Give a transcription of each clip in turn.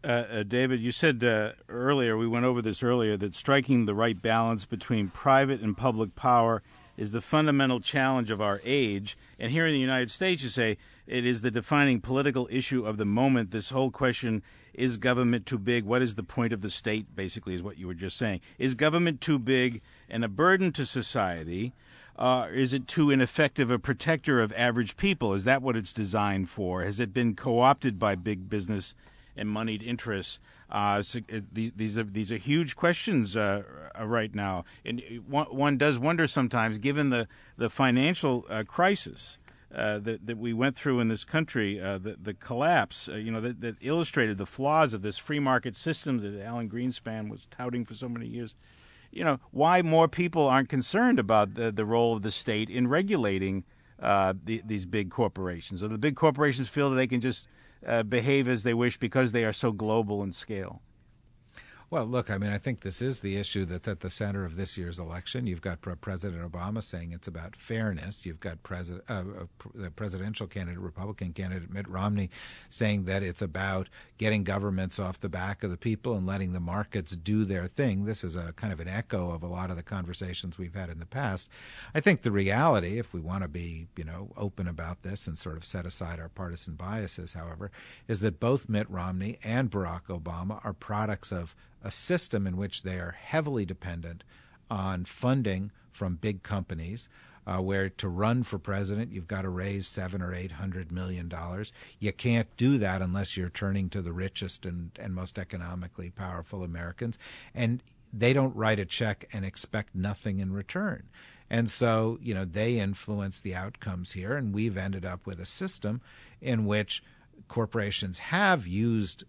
David, you said earlier, we went over this earlier, that striking the right balance between private and public power is the fundamental challenge of our age. And here in the United States, you say it is the defining political issue of the moment. This whole question, is government too big? What is the point of the state, basically, is what you were just saying. Is government too big and a burden to society? Is it too ineffective a protector of average people? Is that what it's designed for? Has it been co-opted by big business and moneyed interests? These are huge questions right now, and one does wonder sometimes, given the financial crisis that we went through in this country, the collapse, that illustrated the flaws of this free market system that Alan Greenspan was touting for so many years. Why more people aren't concerned about the role of the state in regulating these big corporations, or the big corporations feel that they can just behave as they wish because they are so global in scale? Well, look, I mean, I think this is the issue that's at the center of this year's election. You've got President Obama saying it's about fairness. You've got the presidential candidate, Republican candidate Mitt Romney, saying that it's about getting governments off the back of the people and letting the markets do their thing. This is a kind of an echo of a lot of the conversations we've had in the past. I think the reality, if we want to be, open about this and sort of set aside our partisan biases, however, is that both Mitt Romney and Barack Obama are products of a system in which they are heavily dependent on funding from big companies, where to run for president you've got to raise $700 or $800 million. You can't do that unless you're turning to the richest and most economically powerful Americans, and they don't write a check and expect nothing in return. And so, they influence the outcomes here, and we've ended up with a system in which corporations have used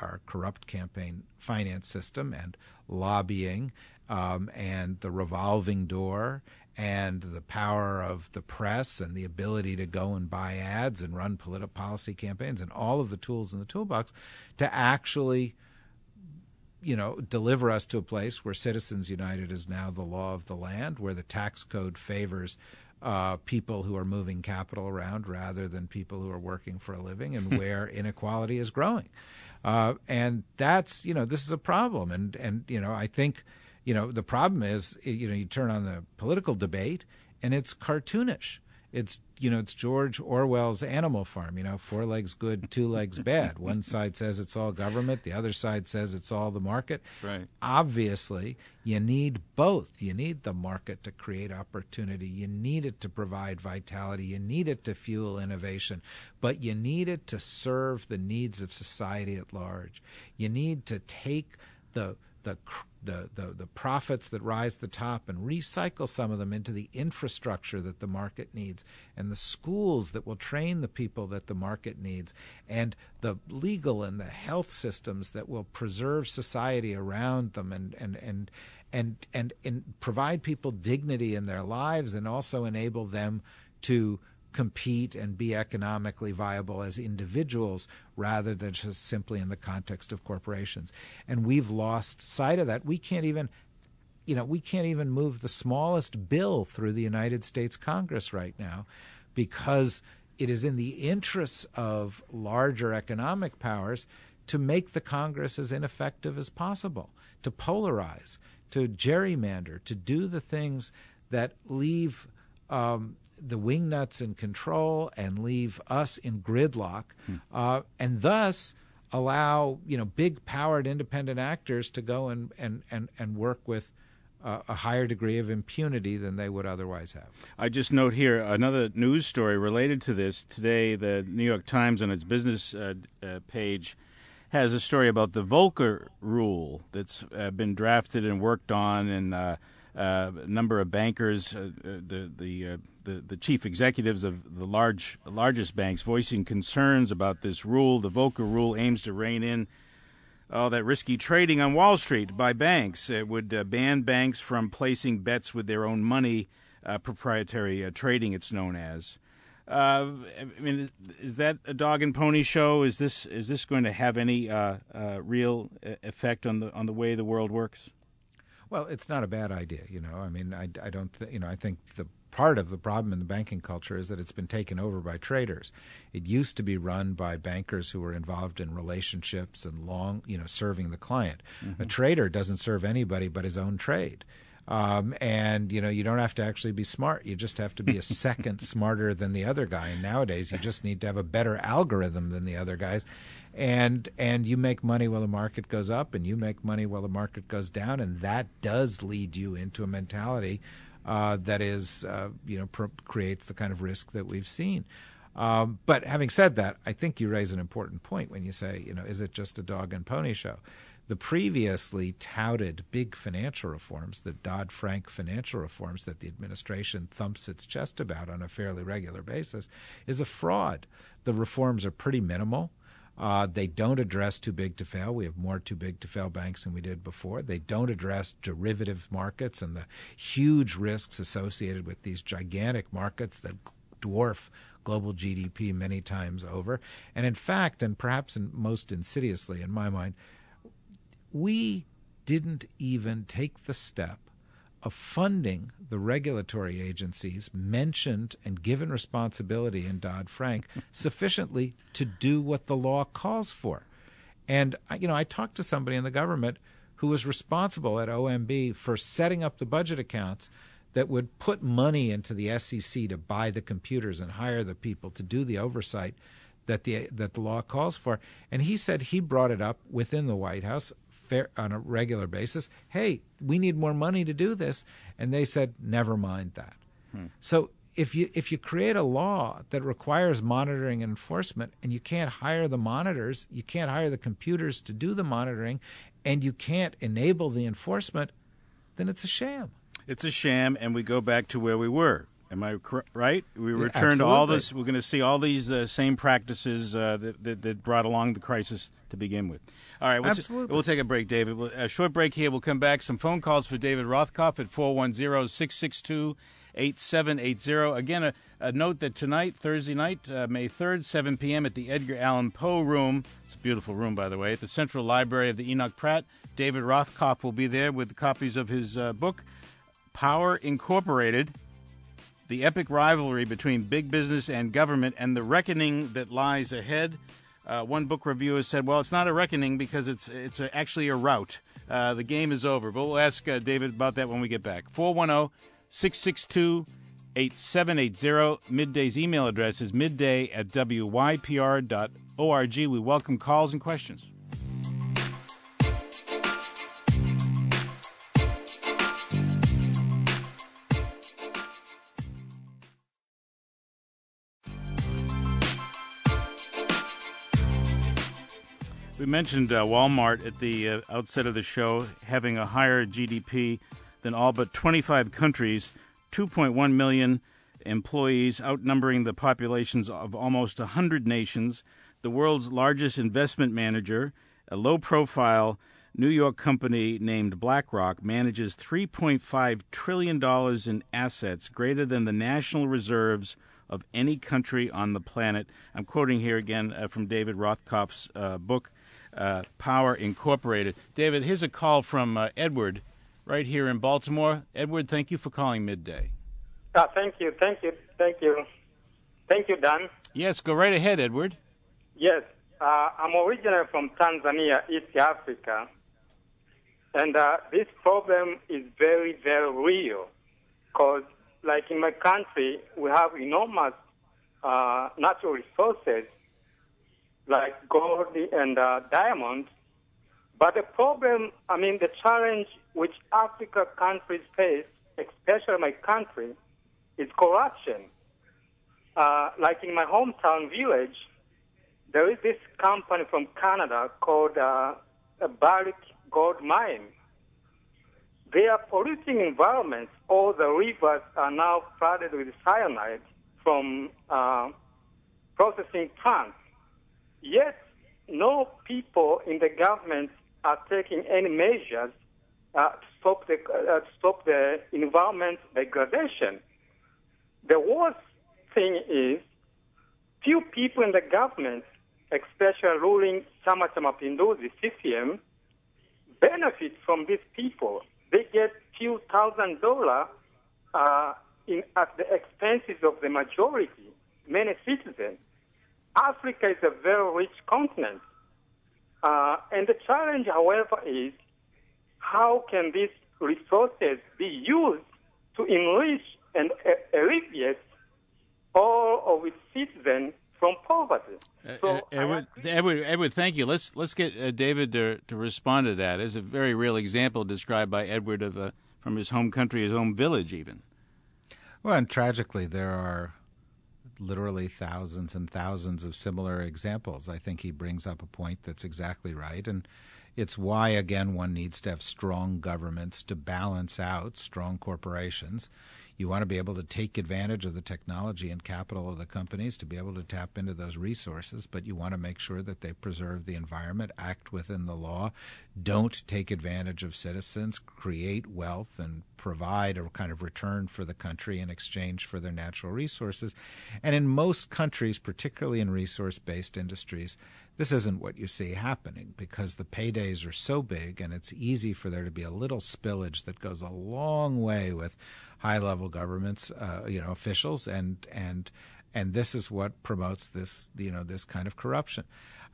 our corrupt campaign finance system and lobbying and the revolving door and the power of the press and the ability to go and buy ads and run political policy campaigns and all of the tools in the toolbox to actually deliver us to a place where Citizens United is now the law of the land, where the tax code favors people who are moving capital around rather than people who are working for a living, and where inequality is growing. And that's, this is a problem. And I think, the problem is, you turn on the political debate and it's cartoonish. It's George Orwell's Animal Farm, 4 legs good, 2 legs bad. One side says it's all government. The other side says it's all the market. Right. Obviously, you need both. You need the market to create opportunity. You need it to provide vitality. You need it to fuel innovation. But you need it to serve the needs of society at large. You need to take the profits that rise to the top and recycle some of them into the infrastructure that the market needs, and the schools that will train the people that the market needs, and the legal and the health systems that will preserve society around them and provide people dignity in their lives, and also enable them to compete and be economically viable as individuals rather than just simply in the context of corporations. And we've lost sight of that. We can't even move the smallest bill through the United States Congress right now because it is in the interests of larger economic powers to make the Congress as ineffective as possible, to polarize, to gerrymander, to do the things that leave the wingnuts in control and leave us in gridlock, and thus allow big powered independent actors to go and work with a higher degree of impunity than they would otherwise have. I just note here another news story related to this. Today, the New York Times on its business page has a story about the Volcker rule that's been drafted and worked on, and a number of bankers, the chief executives of the largest banks voicing concerns about this rule. The Volcker rule aims to rein in all that risky trading on Wall Street by banks. It would ban banks from placing bets with their own money, proprietary trading it's known as. I mean, is that a dog and pony show? Is this going to have any real effect on the way the world works? Well, it's not a bad idea, I mean, I don't, I think the part of the problem in the banking culture is that it's been taken over by traders. It used to be run by bankers who were involved in relationships and serving the client. A trader doesn't serve anybody but his own trade. And you don't have to actually be smart. You just have to be a second smarter than the other guy. And nowadays, you just need to have a better algorithm than the other guys. And you make money while the market goes up, and you make money while the market goes down, and that does lead you into a mentality that is, creates the kind of risk that we've seen. But having said that, I think you raise an important point when you say, is it just a dog and pony show? The previously touted big financial reforms, the Dodd-Frank financial reforms that the administration thumps its chest about on a fairly regular basis, is a fraud. The reforms are pretty minimal. They don't address too big to fail. We have more too big to fail banks than we did before. They don't address derivative markets and the huge risks associated with these gigantic markets that dwarf global GDP many times over. And in fact, and perhaps most insidiously in my mind, we didn't even take the step of funding the regulatory agencies mentioned and given responsibility in Dodd-Frank sufficiently to do what the law calls for. And, I talked to somebody in the government who was responsible at OMB for setting up the budget accounts that would put money into the SEC to buy the computers and hire the people to do the oversight that the law calls for. And he said he brought it up within the White House on a regular basis. Hey, we need more money to do this. And they said, never mind that. So if you create a law that requires monitoring and enforcement, and you can't hire the monitors, you can't hire the computers to do the monitoring, and you can't enable the enforcement, then it's a sham. It's a sham, and we go back to where we were. Am I right? We return to all this. We're going to see all these same practices that brought along the crisis to begin with. All right, we'll take a break, David. A short break here. We'll come back. Some phone calls for David Rothkopf at 410-662-8780. Again, a note that tonight, Thursday night, May 3rd, 7 p.m. at the Edgar Allan Poe Room. It's a beautiful room, by the way, at the Central Library of the Enoch Pratt. David Rothkopf will be there with copies of his book, Power Incorporated, the epic rivalry between big business and government and the reckoning that lies ahead. One book reviewer said, well, it's not a reckoning because it's actually a rout. The game is over. But we'll ask David about that when we get back. 410-662-8780. Midday's email address is midday@wypr.org. We welcome calls and questions. We mentioned Walmart at the outset of the show having a higher GDP than all but 25 countries, 2.1 million employees, outnumbering the populations of almost 100 nations. The world's largest investment manager, a low-profile New York company named BlackRock, manages $3.5 trillion in assets, greater than the national reserves of any country on the planet. I'm quoting here again from David Rothkopf's book, Power Incorporated. David, here's a call from Edward right here in Baltimore. Edward, thank you for calling Midday. Thank you, Dan. Yes, go right ahead, Edward. Yes, I'm originally from Tanzania, East Africa, and this problem is very, very real because, like in my country, we have enormous natural resources like gold and diamonds. But the problem, the challenge which Africa countries face, especially my country, is corruption. Like in my hometown village, there is this company from Canada called Barrick Gold Mine. They are polluting environments. All the rivers are now flooded with cyanide from processing plants. Yet, no people in the government are taking any measures to stop the environment degradation. The worst thing is, few people in the government, especially ruling Chama cha Mapinduzi, CCM, benefit from these people. They get few $1,000 at the expenses of the majority, many citizens. Africa is a very rich continent. And the challenge, however, is how can these resources be used to enrich and alleviate all of its citizens from poverty? Edward, thank you. Let's get David to respond to that. As a very real example described by Edward from his home country, his home village, even. Well, and tragically, there are literally thousands and thousands of similar examples. I think he brings up a point that's exactly right, and it's why, again, one needs to have strong governments to balance out strong corporations. You want to be able to take advantage of the technology and capital of the companies to be able to tap into those resources, but you want to make sure that they preserve the environment, act within the law, don't take advantage of citizens, create wealth, and provide a kind of return for the country in exchange for their natural resources. And in most countries, particularly in resource-based industries, this isn't what you see happening because the paydays are so big and it's easy for there to be a little spillage that goes a long way with high-level governments, officials, and this is what promotes this, this kind of corruption.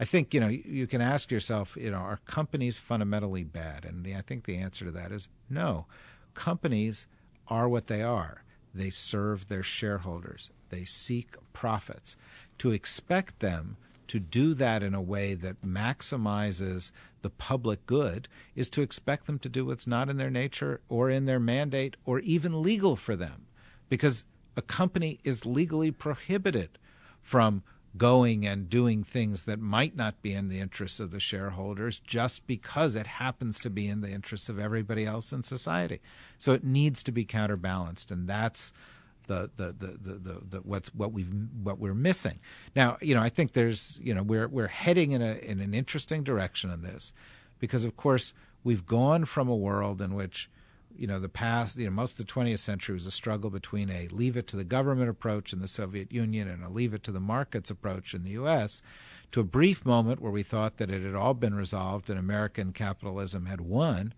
I think, you can ask yourself, are companies fundamentally bad? And I think the answer to that is no. Companies are what they are. They serve their shareholders. They seek profits. To expect them to do that in a way that maximizes the public good is to expect them to do what's not in their nature or in their mandate or even legal for them, because a company is legally prohibited from going and doing things that might not be in the interests of the shareholders just because it happens to be in the interests of everybody else in society. So it needs to be counterbalanced, and that's what we're missing. Now, I think there's, we're heading in an interesting direction in this, because of course we've gone from a world in which, the past, most of the 20th century was a struggle between a leave it to the government approach in the Soviet Union and a leave it to the markets approach in the U.S., to a brief moment where we thought that it had all been resolved and American capitalism had won.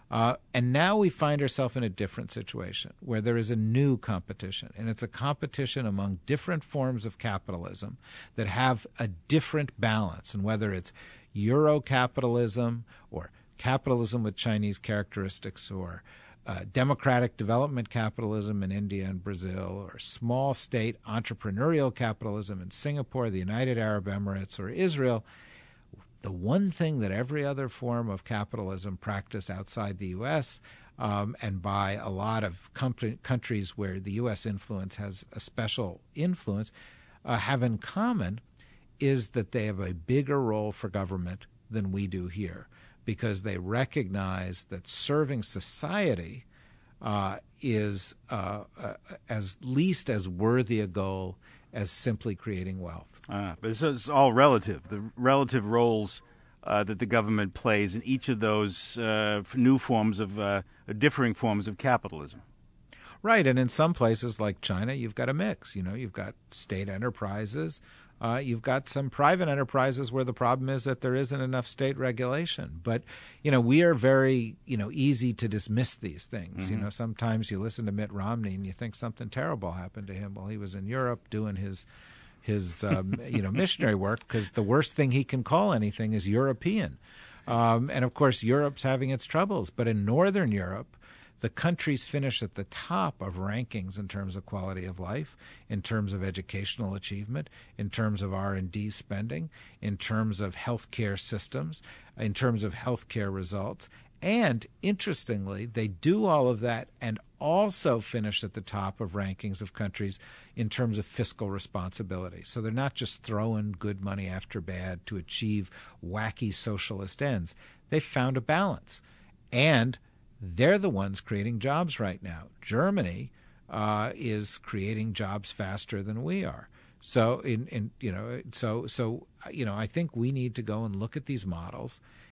And now we find ourselves in a different situation where there is a new competition, and it's a competition among different forms of capitalism that have a different balance. And whether it's Euro capitalism or capitalism with Chinese characteristics or democratic development capitalism in India and Brazil, or small state entrepreneurial capitalism in Singapore, the United Arab Emirates, or Israel, the one thing that every other form of capitalism practiced outside the U.S. And by a lot of countries where the U.S. influence has a special influence have in common is that they have a bigger role for government than we do here, because they recognize that serving society is as least as worthy a goal as simply creating wealth. But it's all relative. The relative roles that the government plays in each of those new forms of differing forms of capitalism. Right, and in some places like China, you've got a mix. You've got state enterprises. You've got some private enterprises where the problem is that there isn't enough state regulation. But, we are very, easy to dismiss these things. Mm-hmm. Sometimes you listen to Mitt Romney and you think something terrible happened to him while he was in Europe doing his missionary work, because the worst thing he can call anything is European. And, of course, Europe's having its troubles. But in Northern Europe, the countries finish at the top of rankings in terms of quality of life, in terms of educational achievement, in terms of R&D spending, in terms of healthcare systems, in terms of healthcare results. And interestingly, they do all of that and also finish at the top of rankings of countries in terms of fiscal responsibility. So they're not just throwing good money after bad to achieve wacky socialist ends. They found a balance. And they're the ones creating jobs right now. Germany is creating jobs faster than we are. So I think we need to go and look at these models